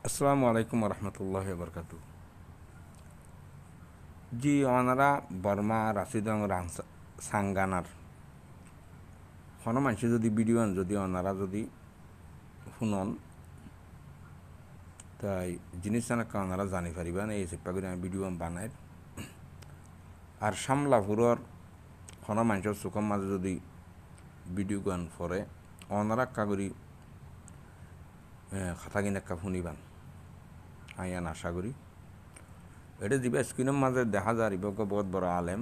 আসসালামু আলাইকুম রহমতুল্লাহ বরকাতু। জি ওনারা বর্মা রাশিদং সাঙ্গানার কোনো মানুষ যদি ভিডিও যদি ওনারা যদি শুনন তাই জিনিস অনেক ওনারা জানি পারিবেন এই চেপা করে আমি ভিডিও বানাই। আর সামলাপুরের কোনো মানুষের চোখের মাঝে যদি ভিডিও গান পরে ওনারা কাগরি খাতা কিনে একটা শুনিবান আইয়ান আশা করি। এটা দিবা স্ক্রিনের মাঝে দেখা যায় ইবকে বহুত বড় আলেম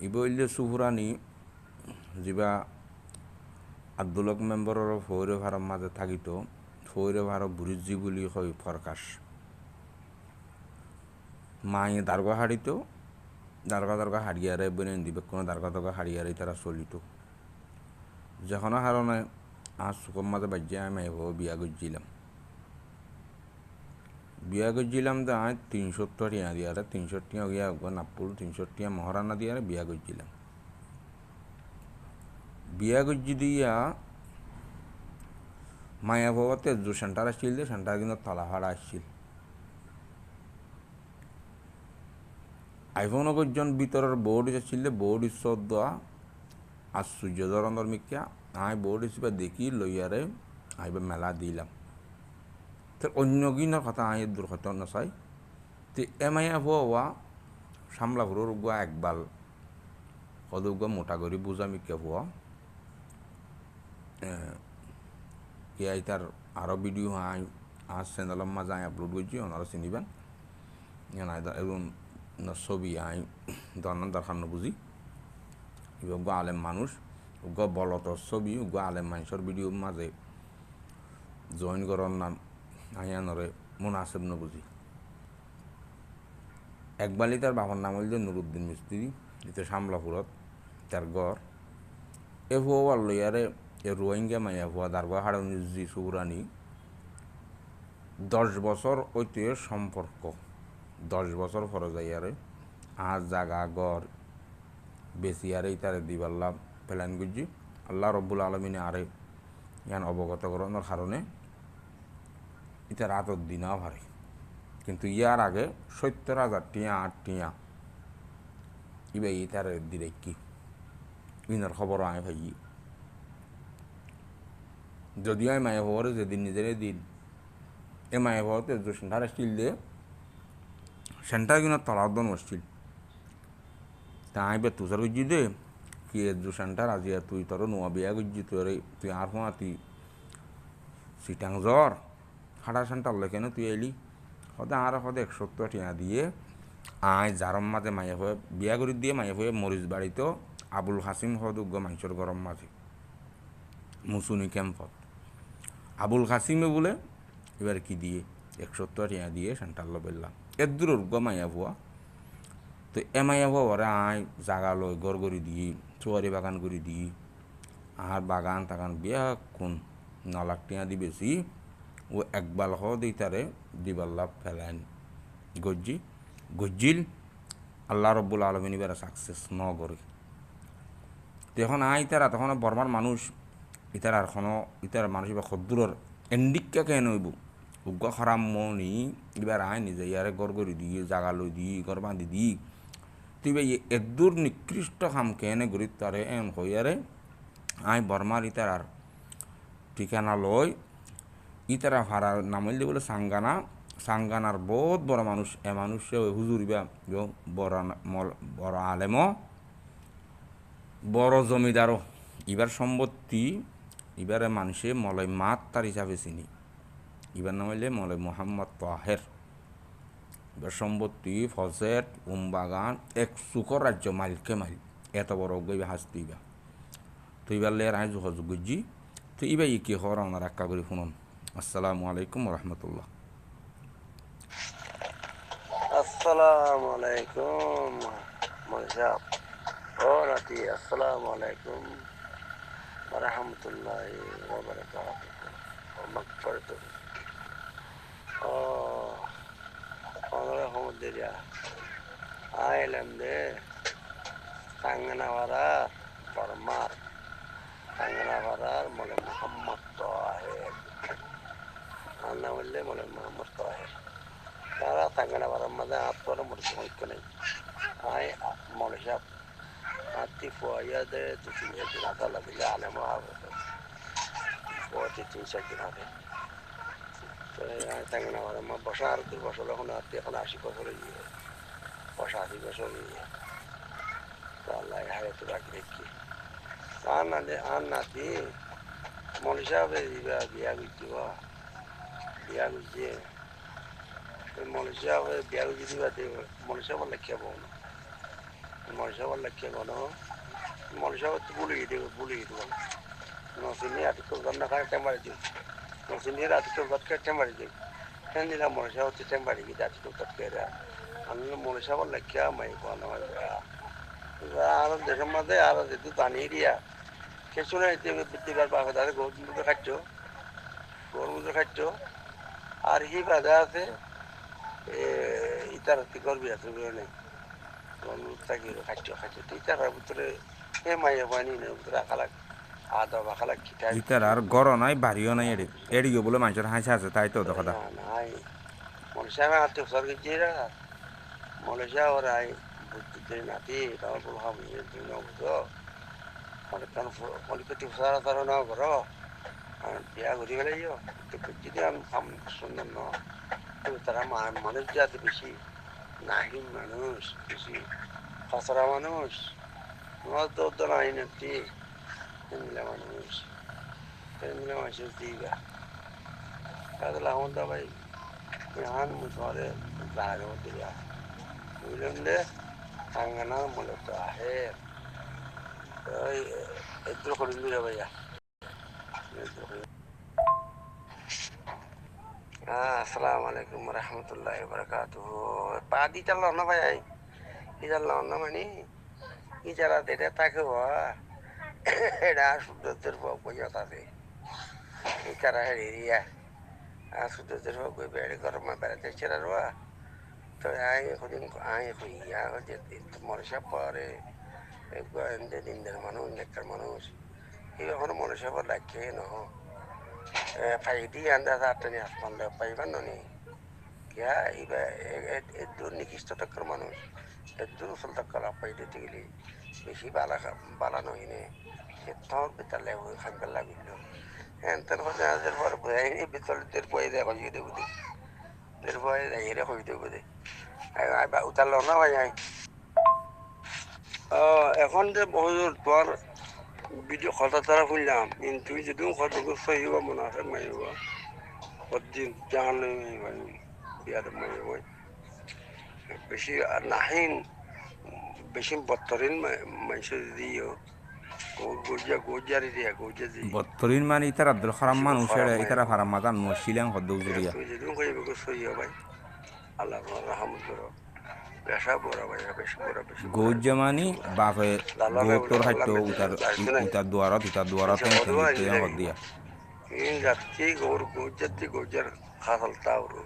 ইব হইলে সুফুরানি যা আব্দুলক মেম্বরের ফৌর ভারত মাঝে থাকিত ফৌর ভারত বুরিজি বুলি কয় ফরকাশ মায়ে দারগা হারিত দারগা হারিয়ারে বনেন দিবে কোনো দারগা হারিয়ারে তারা চলিত যখন কারণে আজ চুকর মাঝে বাজ্যে আমি বিয়া করছিলাম তো আজ 300 টিয়া দিয়ারে 300 টিয়া গিয়া নাপুল 300 টিয়া মহারানা দিয়ারে বিয়া করছিলাম। বিয়া করছি দিয়া মায়া বাবাতে যে সেন্টার আসছিল সেন্টার কিন্তু তলাহাড়া আসছিল আইফোন একজন ভিতরের বোর্ড আসছিল বোর্ড ঈশ্বর দেওয়া আর সূর্য ধরনের মিকা আই বোর্ড হিসেবে দেখি লইয়ারে আইবে মেলা দিলাম তো অন্য কিনার কথা আই দুর্ঘটনা নচাই তো এমাইয়া হওয়া সামলা ঘুরোর গুয়া একবাল কদগুয়া মোটা করি বুঝা মিকা হওয়া ইয়াই তার আরও ভিডিও আই আজ চ্যানেলের মাঝে আই আপলোড করছি ওনারা চিনিবেন এবং ছবি আই দরকার দরকার বুঝি গো আলেম মানুষ গো বলতর ছবি গো আলেম মানুষের ভিডিওর মাঝে জয়েন করার নাম আইয়ানরে মুনাসেব বুঝি। একবারই তার বাবার নাম হইল নুরুদ্দিন মিস্ত্রি এতে সামলাপুরত তার গড় এ ভুয়া লইয়ারে এ রোহিঙ্গা মাইয়া ভুয়া দারগা হাড়ি সুরানি 10 বছর ঐতিহ্য সম্পর্ক 10 বছর ফরজ যাইয়ারে আজ জাগা গড় বেশি আরে তারে দিবাল্লা প্ল্যান করছি আল্লাহ রব্বুল আলমিনে আরে ইয়ান অবগত করানোর কারণে এটা রাতর দিনাও হারে কিন্তু ইয়ার আগে 70,000 টিয়া 8 টিয়া ইবে তারে দিলে কি ইনার খবর আমি ভাই যদিও আমি মায়া ভবরে যেদিন নিজের দিন এ মায়া ভবতে যে সেন্টার আসছিল দিয়ে সেন্টার কিনা তলাদন আসছিল তা আমি বে তুষার গুজি দে কি যে সেন্টার আজি তুই তোর নোয়া বিয়া গুজি তুই আর হওয়া তুই সিটাং জ্বর হাঁটা সেন্টার লেখেন তুই এলি সদা আর সদা 170 টিয়া দিয়ে আয় জারম মাঝে মাইয়া হয়ে বিয়া করে দিয়ে মাইয়া হয়ে মরিচ বাড়িত আবুল হাসিম হদুগ্গ মানুষের গরম মাঝে মুসুনি ক্যাম্পত আবুল হাসিমে বলে এবার কি দিয়ে 170 টিয়া দিয়ে সেন্টার বেললাম এর দূর মাইয়া ভুয়া তো এ মাইয়া ভুয়া ওরা আয় জাগা লই গড় করে দিই চুয়ারি বাগান করে দিই আর বাগান টাগান বিয়া কোন 9 লাখ টিয়া দি বেশি ও একবাল হ দিই তারে দিবাল্লা ফেলাইন গজ্জিল আল্লাহ রব্বুল আলমিন এবার সাকসেস ন করে তখন ইতারা তখন বর্মার মানুষ ইতার আর কোনো ইতার মানুষ এবার খদ্দুরের এন্ডিকা কেন হইব উগ্র খারাপ মনি এবার নিজে ইয়ারে গড় করে দিয়ে জাগা লই দিই গড় বাঁধি দিই তুই এদূর নিকৃষ্ট কাম কেনে গড়ি তারে এন হইয়ারে বর্মার ইতার আর ঠিকানা লয় ইতারা ভাড়া নামলে বলে সাঙ্গানার বহুত বড় মানুষ এ মানুষ হুজুর ইবা বড় আলেম বড় জমিদারও এবার সম্পত্তি এবারে মানুষে মলয় মাত তার হিসাবে চিনি এবার নাম হইলে মলয় মোহাম্মদ তাহের এবার সম্পত্তি ফজেট বাগান 100 রাজ্য মাইলকে মাইল এত বড় গইবা হাসতি ইবা তো এবার লেয়ার আয় যোগাযোগ করছি তো ইবা কি হওয়ার আমার একা করে শুনুন। আসসালামু আলাইকুম রহমতুল্লাহ। আসসালামু আলাইকুম মজাব ও নাতি আসসালামু আলাইকুম warahmatullahi wabarakatuh wa maghfiratuh alhamdulillah আইলাম দে টাঙ্গানাভাড়ার বর্মার টাঙ্গানাভাড়ার মনে মোহাম্মদ তাহের নাম হলে মনে মোহাম্মদ তাহের তারা থাঙ্গানা বারার মধ্যে আত্মরা মরছে ঐক্য নেই আয় মনে সাহেব আত্মি ফোয়াইয়াদে 2-3 দিন আদালা দিলে আলেম হবে ফোয়াতে 3-4 দিন হবে তো থাঙ্গানা বারার মা বসা আর 2 বছর এখন আত্মি এখন 80 বছর গিয়ে বসা 80 বছর গিয়ে তো আল্লাহ হায়াতে বাকি রেখি আর নাতি মনে সাহেব বিয়া বুঝিব বিয়া বুঝিয়ে মনুষ্য বিয়া বুঝি দিবা মনুষ্য বললে কে বল মনুষ্য বললে কে বল মনুষ্য বুলিয়ে দেবো নসিনী আতিকুর গন্না খায় টেম্বারি দিই নসিনীর আতিকুর গতকে টেম্বারি দিই হ্যাঁ দিলাম মনুষ্য হচ্ছে টেম্বারি গিয়ে আতিকুর গতকে আমি মনুষ্য বললে কে মাই বল আর দেশের মধ্যে আর যেহেতু দানি দিয়া কিছু না বৃত্তিকার পাবে তাদের গরুমুদ্র খাচ্ছ আর হি বাধা আছে ইতার করবি আছে বুঝে নেই থাকি খাচ্ছ ইতার ভিতরে এ মাইয়া পানি নেই ভিতরে আখালাক আদা বাখালাক খিটাই ইতার আর গড় নাই বাড়িও নাই এদিকে বলে মানুষের হাসি আছে তাই তো দেখা নাই মনুষ্য আমি আত্মীয় সরকার জিরা মনুষ্য ওরা বুঝতে নাতি তারপর বলো হাবি তুই না বুঝো অনেক কারণ অলিপতি সারা তারা না করো বিয়া ঘুরি গেলে যদি আমি সুন্দর ন তারা মানুষ যাতে বেশি নাহিন মানুষ বেশি খসরা মানুষ তো নাই নাতি মিলে মানুষ মিলে মানুষ দিবা তাহলে আমার তো ভাই হান মুসরে জাহাজ দিয়া বুঝলেন রে আঙ্গানা মূলত আহে এদ্র করে দিলে ভাইয়া আসসালামু আলাইকুম রহমতুল্লাহ বরকাতুহ পাদি চাল্লাম না ভাই কি চাল্লাম না মানে কি চালাতে এটা তাকে এটা সূর্যের বইয়ত আছে এই তারা হেরিয়া আর সূর্যের বই বেড়ে গরম বেড়াতে ছেড়া রোয়া তো আই হইয়া যে মনসা পরে দিনদের মানুষ লেখার মানুষ এই এখন মনসা পর ডাকে ন ফাইদি আন্দাজ আটনি আসমান পাইবেন নি কিয়া এবার এদূর নিকৃষ্ট টাকার মানুষ এদূর উসল টাকার পাইতে গেলে বেশি বালা নহিনে তোর বেতালে খাইবার লাগিল এনতেন হতে আজের পর বইনি বেতলের বই দেখো গিয়ে দেবো এর বই হেরে হয়ে দেবো দে উতারল না ভাই এখন যে বহুদূর তোর ভিডিও কথা তারা শুনলাম কিন্তু যদি কতটুকু সহিব মনে আছে মাইব কতদিন জান বিয়াতে মাইব বেশি আর নাহিন বেশি বত্তরিন মাইসে দিও গোজারি দিয়া গোজা দি বত্তরিন মানে ইতার আব্দুল খারাম মানুষ ইতারা ফারাম মাজান নশিলাম হদ্দ জুরিয়া যদি কইব সহিব ভাই আল্লাহ রহমত করো পেশা বড় ভাই বেশি বড় বেশি গৌজামানি বাপে গোতর হাইতো উতার দুয়ারত হদ্দিয়া in যাত্রী গৌর গৌজাতি গৌজার খাসাল তাওরু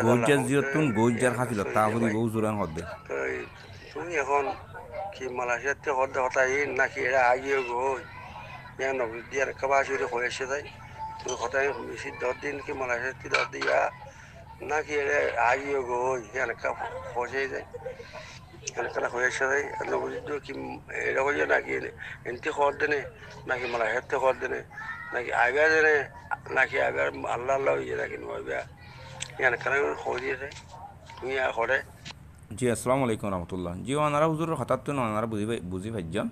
গৌজার জিয়তুন গৌজার খাছিল তাহরি গৌ জুরাং হদ্দে তুমি এখন কি মালয়েশিয়াতে হদ্দে হতাই নাকি এরা আগিয়ে গই ইয়ান দিয়ার কাবাসুরে হয়েছে তাই তুমি হতাই বেশি 10 দিন কি মালয়েশিয়াতে 10 দিয়া নাকি এরা আগিয়ে গই ইয়ান কা হয়ে যায় এখানে হয়েছে তাই নবুদ্ধ কি এরা হয়ে নাকি এনতি খবর দেনে নাকি মালয়েশিয়াতে খবর দেনে নাকি আইবা দেনে নাকি আইবার আল্লাহ আল্লাহ হয়ে নাকি নইবা ইয়ান কারণ হয়ে দিয়েছে তুমি আর হরে জি আসসালামু আলাইকুম রহমতুল্লাহ জি ওনারা হুজুরের হঠাৎ তো ওনারা বুঝি ভাজ্যান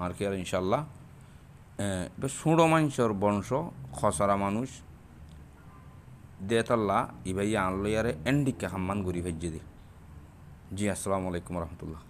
আর কি আর ইনশাল্লাহ সুড়ো মানুষের বংশ খসরা মানুষ দেতাল্লা ইভাইয়া আনলো ইয়ারে এন্ডিকে হাম্মান গরি ভাজ্যে দি জি আসসালামু আলাইকুম রহমতুল্লাহ